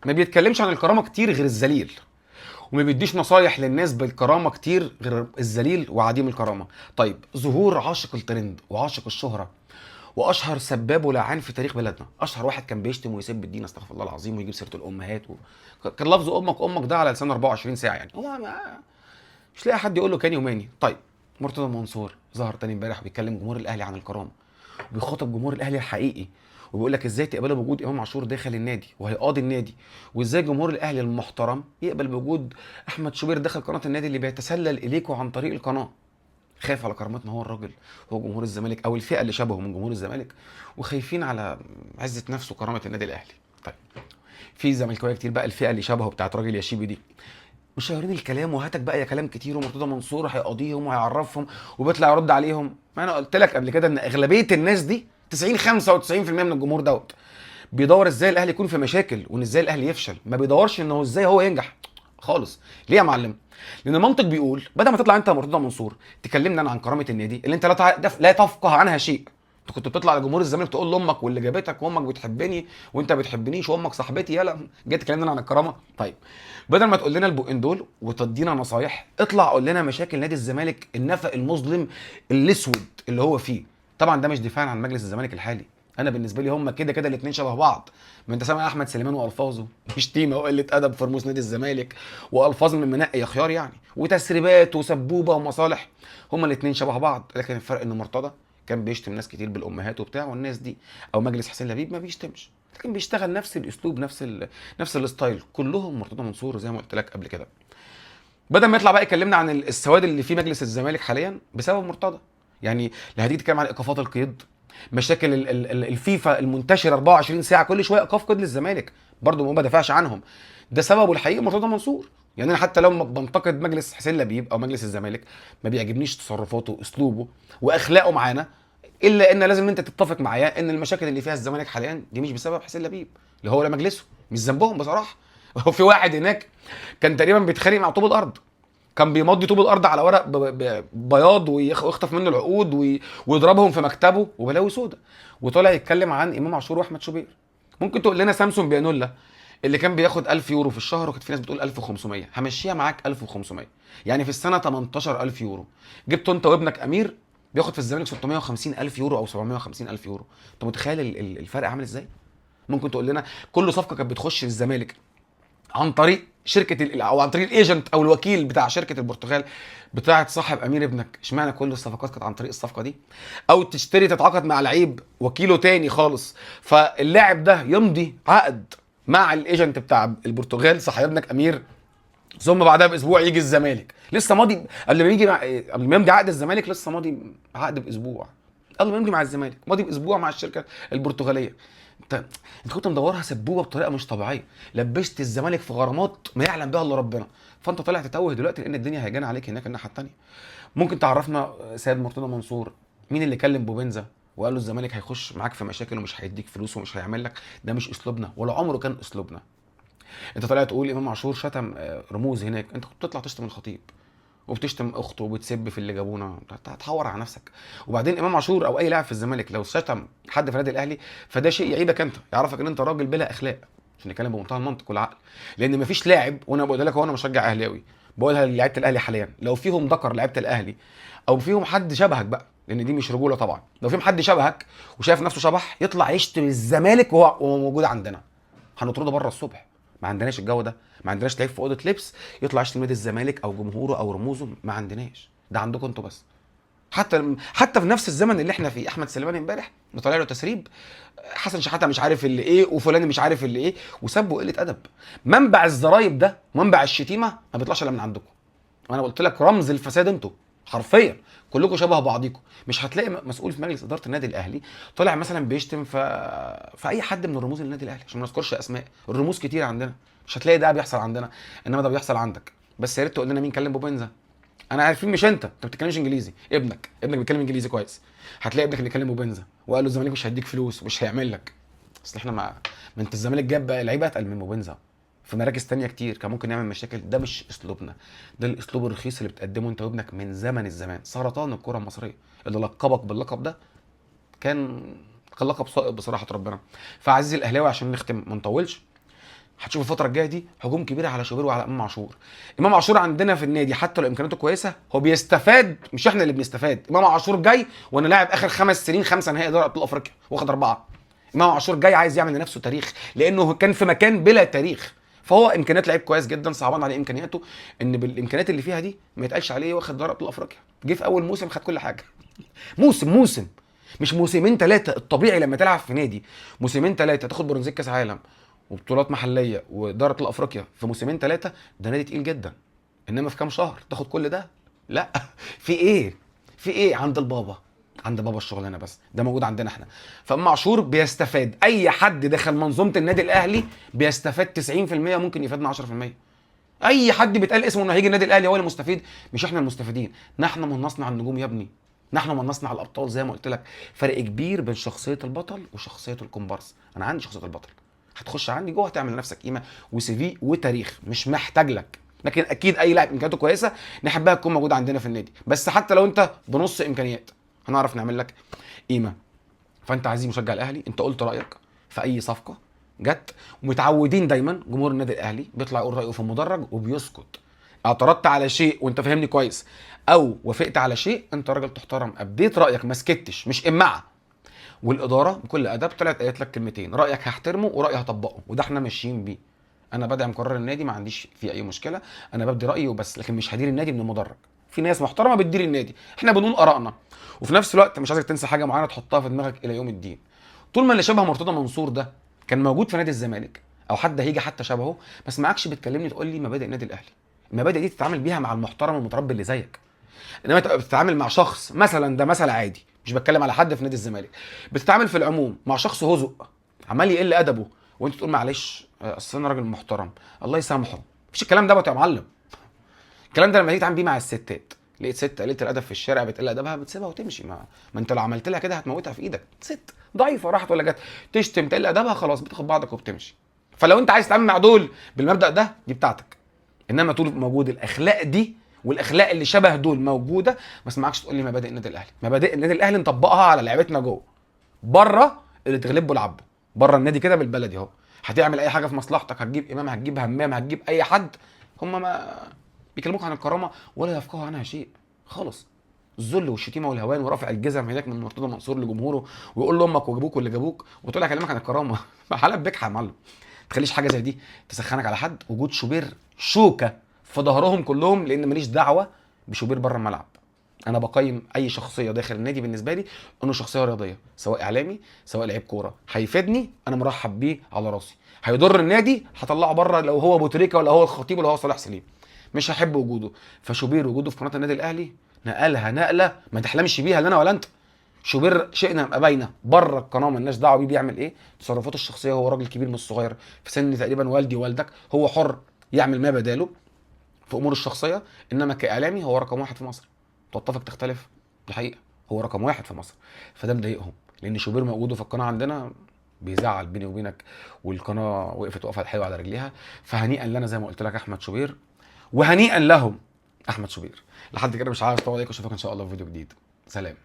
ما بيتكلمش عن الكرامه كتير غير الذليل، وما بيديش نصايح للناس بالكرامه كتير غير الذليل وعديم الكرامه. طيب، ظهور عاشق الترند وعاشق الشهره واشهر سباب ولعان في تاريخ بلدنا، اشهر واحد كان بيشتم ويسب الدين استغفر الله العظيم ويجيب سيره الامهات كان لفظ امك امك ده على لسان 24 ساعه، يعني هو مش لاقي حد يقول له كاني وماني. طيب، مرتضى منصور ظهر تاني امبارح بيتكلم جمهور الاهلي عن الكرامه، وبيخاطب جمهور الاهلي الحقيقي، وبيقول لك ازاي تقبلوا بوجود امام عاشور داخل النادي وهيقاضي النادي، وازاي جمهور الاهلي المحترم يقبل بوجود احمد شوبير داخل قناه النادي اللي بيتسلل اليكوا عن طريق القناه. خايف على كرامتنا هو الراجل، هو جمهور الزمالك او الفئه اللي شبهه من جمهور الزمالك، وخايفين على عزه نفسه وكرامه النادي الاهلي. طيب، في زملكاويه كتير بقى الفئه اللي شبهه بتاعت راجل ياشيبي دي مشاورين الكلام، وهاتك بقى يا كلام كتير، ومرتضى منصور هيقاضيهم وهيعرفهم وبيطلع يرد عليهم. ما انا قلت لك قبل كده ان اغلبيه الناس دي 90 95% من الجمهور دوت بيدور ازاي الاهلي يكون في مشاكل وان ازاي الاهلي يفشل، ما بيدورش ان هو ازاي هو ينجح خالص. ليه يا معلم؟ لان المنطق بيقول بدل ما تطلع انت يا مرتضى منصور تكلمنا انا عن كرامه النادي اللي انت لا تفقه عنها شيء. انت كنت بتطلع لجمهور الزمالك تقول لامك واللي جابتك وامك بتحبني وانت بتحبنيش وامك صاحبتي، يلا جاي تكلمنا عن الكرامه. طيب، بدل ما تقول لنا البقين دول وتدينا نصايح، اطلع قول لنا مشاكل نادي الزمالك النفق المظلم الاسود اللي هو فيه. طبعا ده مش دفاعا عن مجلس الزمالك الحالي، انا بالنسبه لي هم كده كده الاثنين شبه بعض. ما انت سامع احمد سليمان والفاظه شتيمه وقله ادب في رموز نادي الزمالك، والفاظ من منقي يا خيار يعني، وتسريبات وسبوبه ومصالح، هم الاثنين شبه بعض. لكن الفرق ان مرتضى كان بيشتم ناس كتير بالامهات وبتاع، والناس دي او مجلس حسين لبيب ما بيشتمش، لكن بيشتغل نفس الاسلوب نفس الستايل. كلهم مرتضى منصور زي ما قلت لك قبل كده. بدل ما يطلع بقى يكلمنا عن السواد اللي في مجلس الزمالك حاليا بسبب مرتضى، يعني لا هتيجي تتكلم عن ايقافات القيد، مشاكل الفيفا المنتشره 24 ساعه، كل شويه ايقاف قيد للزمالك، برضه ما بدافعش عنهم، ده سببه الحقيقي مرتضى منصور. يعني انا حتى لو بنتقد مجلس حسين لبيب او مجلس الزمالك، ما بيعجبنيش تصرفاته واسلوبه واخلاقه معانا، الا ان لازم انت تتفق معايا ان المشاكل اللي فيها الزمالك حاليا دي مش بسبب حسين لبيب اللي هو ولا مجلسه، مش ذنبهم بصراحه. هو في واحد هناك كان تقريبا بيتخانق مع طوب الارض، كان بيمضي طوب الارض على ورق بياض ويخطف منه العقود ويضربهم في مكتبه وبلاوي سودا، وطالع يتكلم عن امام عاشور واحمد شوبير. ممكن تقول لنا سامسون بيانولا اللي كان بياخد 1000 يورو في الشهر، وكانت في ناس بتقول 1500، همشيها معاك 1500، يعني في السنه 18000 يورو. جبته انت وابنك امير بياخد في الزمالك 650000 يورو او 750000 يورو. انت متخيل الفرق عامل ازاي؟ ممكن تقول لنا كل صفقه كانت بتخش الزمالك عن طريق شركه او عن طريق الايجنت او الوكيل بتاع شركه البرتغال بتاعه صاحب امير ابنك، اشمعنى كل الصفقات كانت عن طريق الصفقه دي؟ او تشتري تتعاقد مع لعيب وكيله تاني خالص، فاللاعب ده يمضي عقد مع الايجنت بتاع البرتغال صاحب ابنك امير، ثم بعدها باسبوع يجي الزمالك لسه ماضي قبل ما يجي قبل ما يمضي عقد الزمالك لسه ماضي عقد باسبوع، قبل ما يمضي مع الزمالك ماضي باسبوع مع الشركه البرتغاليه. انت كنت مدورها سبوبه بطريقه مش طبيعيه، لبست الزمالك في غرامات ما يعلم بها الا ربنا، فانت طالع تتوه دلوقتي لان الدنيا هيجانا عليك هناك الناحيه الثانيه. ممكن تعرفنا سيد مرتضى منصور مين اللي كلم بوبنزا وقال له الزمالك هيخش معاك في مشاكل ومش هيديك فلوس ومش هيعمل لك؟ ده مش اسلوبنا ولا عمره كان اسلوبنا. انت طالع تقول امام عاشور شتم رموز هناك، انت كنت بتطلع تشتم الخطيب وبتشتم اخته وبتسب في اللي جابونا، هتحور على نفسك. وبعدين امام عاشور او اي لاعب في الزمالك لو شتم حد في النادي الاهلي فده شيء يعيبك انت، يعرفك ان انت راجل بلا اخلاق، عشان نتكلم بمنتهى المنطق والعقل. لان مفيش لاعب، وانا بقول لك هو انا مشجع اهلاوي بقولها للعيبه الاهلي حاليا، لو فيهم ذكر لعيبه الاهلي او فيهم حد شبهك بقى، لان دي مش رجوله طبعا، لو فيهم حد شبهك وشايف نفسه شبح يطلع يشتم الزمالك وهو موجود عندنا، هنطرده بره الصبح. ما عندناش الجو ده، ما عندناش لعيب في اوضه لبس يطلع يشتم نادي الزمالك او جمهوره او رموزه، ما عندناش، ده عندكم انتوا بس. حتى في نفس الزمن اللي احنا فيه احمد سليمان امبارح مطلع له تسريب حسن شحاته مش عارف اللي ايه وفلان مش عارف اللي ايه، وسبوا قله ادب. منبع الزرايب ده منبع الشتيمه ما بيطلعش الا من عندكم، وانا قلت لك رمز الفساد انتوا حرفيا، كلكم شبه بعضيكم. مش هتلاقي مسؤول في مجلس اداره النادي الاهلي طالع مثلا بيشتم في اي حد من الرموز النادي الاهلي، عشان ما نذكرش اسماء، الرموز كتير عندنا، مش هتلاقي ده بيحصل عندنا، انما ده بيحصل عندك. بس يا ريت تقول لنا مين كلم بوبنزا. انا عارفين مش انت ما بتتكلمش انجليزي، ابنك بيتكلم انجليزي كويس، هتلاقي ابنك اللي بيكلم بوبنزا وقال له الزمالك مش هيديك فلوس ومش هيعمل لك. اصل احنا ما انت الزمالك جاب لعيبه اتقل من بوبنزا في مراكز تانية كتير كان ممكن يعمل مشاكل، ده مش اسلوبنا، ده الاسلوب الرخيص اللي بتقدمه انت وابنك من زمن الزمان، سرطان الكره المصريه اللي لقبك باللقب ده كان لقب صائب بصراحه ربنا. فعزيزي الاهلاوي عشان نختم ما نطولش، هتشوف الفتره الجايه دي هجوم كبير على شوبير وعلى امام عاشور. امام عاشور عندنا في النادي حتى لو امكانياته كويسه هو بيستفاد، مش احنا اللي بنستفاد. امام عاشور جاي وانا لاعب اخر 5 سنين 5 نهائي دوري ابطال افريقيا واخد 4. امام عاشور جاي عايز يعمل لنفسه تاريخ لانه كان في مكان بلا تاريخ، فهو امكانيات لعيب كويس جدا، صعبان عليه امكانياته ان بالامكانيات اللي فيها دي ما يتقالش عليه واخد دوري ابطال افريقيا. جه في اول موسم خد كل حاجه. موسم مش موسمين ثلاثه. الطبيعي لما تلعب في نادي موسمين ثلاثه تاخد برونزيه كاس عالم وبطولات محليه ودوري ابطال افريقيا في موسمين ثلاثه، ده نادي تقيل جدا. انما في كام شهر تاخد كل ده؟ لا. في ايه؟ في ايه عند البابا؟ عند بابا الشغلانه، بس ده موجود عندنا احنا. فاما عاشور بيستفاد، اي حد داخل منظومه النادي الاهلي بيستفاد 90%، ممكن يفيدنا 10%. اي حد بيتقال اسمه انه هيجي النادي الاهلي هو المستفيد، مش احنا المستفيدين. نحن من نصنع النجوم يا ابني، نحن من نصنع الابطال. زي ما قلت لك فرق كبير بين شخصيه البطل وشخصيه الكومبارس. انا عندي شخصيه البطل، هتخش عندي جوه هتعمل لنفسك قيمه وسي في وتاريخ، مش محتاج لك. لكن اكيد اي لاعب امكانياته كويسه نحبها تكون موجوده عندنا في النادي، بس حتى لو انت بنص امكانيات هنعرف نعمل لك قيمه. فانت عزيزي مشجع الاهلي، انت قلت رايك في اي صفقه جت، ومتعودين دايما جمهور النادي الاهلي بيطلع يقول رايه في المدرج وبيسكت. اعترضت على شيء وانت فاهمني كويس، او وافقت على شيء انت راجل تحترم، ابديت رايك ما سكتش، مش امعه. والاداره بكل ادب طلعت قالت لك كلمتين، رايك هحترمه ورايي هطبقه، وده احنا ماشيين بيه. انا بدعم قرار النادي، ما عنديش فيه اي مشكله، انا ببدي رايي وبس، لكن مش هدير النادي من المدرج. في ناس محترمه بتدير النادي، احنا بنقول ارائنا. وفي نفس الوقت مش عايزك تنسى حاجه معينه تحطها في دماغك الى يوم الدين. طول ما اللي شبه مرتضى منصور ده كان موجود في نادي الزمالك، او حد هيجي حتى شبهه، بس معكش بتكلمني تقول لي مبادئ النادي الاهلي. المبادئ دي تتعامل بيها مع المحترم المتربي اللي زيك. انما تبقى بتتعامل مع شخص مثلا، ده مثل عادي مش بتكلم على حد في نادي الزمالك، بتتعامل في العموم مع شخص هزق عمال يقل ادبه، وانت تقول معلش اصل انا راجل محترم الله يسامحه. مفيش الكلام ده يا معلم. الكلام ده لما تيجي تعمل بيه مع الستات، لقيت ست قليله الادب في الشارع بتقل ادبها بتسيبها وتمشي. ما انت لو عملت لها كده هتموتها في ايدك. ست ضعيفه راحت ولا جت تشتم تقل ادبها، خلاص بتاخد بعضك وبتمشي. فلو انت عايز تتعامل مع دول بالمبدا ده دي بتاعتك، انما طول موجود الاخلاق دي والاخلاق اللي شبه دول موجوده، ما اسمعكش تقول لي مبادئ النادي الاهلي. مبادئ النادي الاهلي نطبقها على لعيبتنا جوه. بره اللي تغلبه العبه. بره النادي كده بالبلدي اهو، هتعمل اي حاجه في مصلحتك، هتجيب امام هتجيب همام هتجيب اي حد، هم ما بيكلموك عن الكرامه ولا يفقهوا عنها شيء خالص. الذل والشتيمه والهوان ورفع الجزم هناك من مرتضى منصور لجمهوره، ويقول لامك وجابوك واللي جابوك، وتقول لك اكلمك عن الكرامه. حلب بجحة يا معلم. ما تخليش حاجه زي دي تسخنك على حد. وجود شوبير شوكه في ظهرهم كلهم، لان ماليش دعوه بشوبير بره الملعب. انا بقيم اي شخصيه داخل النادي بالنسبه لي انه شخصيه رياضيه، سواء اعلامي سواء لعيب كوره، هيفيدني انا مرحب بيه على راسي، هيضر النادي هطلعه بره لو هو ابو تريكه ولا هو الخطيب ولا هو صالح سليم، مش هحب وجوده. فشوبير وجوده في قناه النادي الاهلي نقلها نقله ما تحلمش بيها لا انا ولا انت. شوبير شئنا ام ابينا بره القناه مالناش دعوه بيه بيعمل ايه، تصرفاته الشخصيه، هو راجل كبير مش صغير في سن تقريبا والدي ووالدك، هو حر يعمل ما بداله في اموره الشخصيه. انما كاعلامي هو رقم واحد في مصر. تتفق تختلف، دي حقيقه، هو رقم واحد في مصر. فده مضايقهم لان شوبير موجوده في القناه عندنا بيزعل بيني وبينك، والقناه وقفت وقفه حلوه على رجليها. فهنيئا لنا زي ما قلت لك احمد شوبير، وهنيئا لهم احمد شوبير. لحد كده مش عايز اطول عليكم، اشوفك ان شاء الله في فيديو جديد. سلام.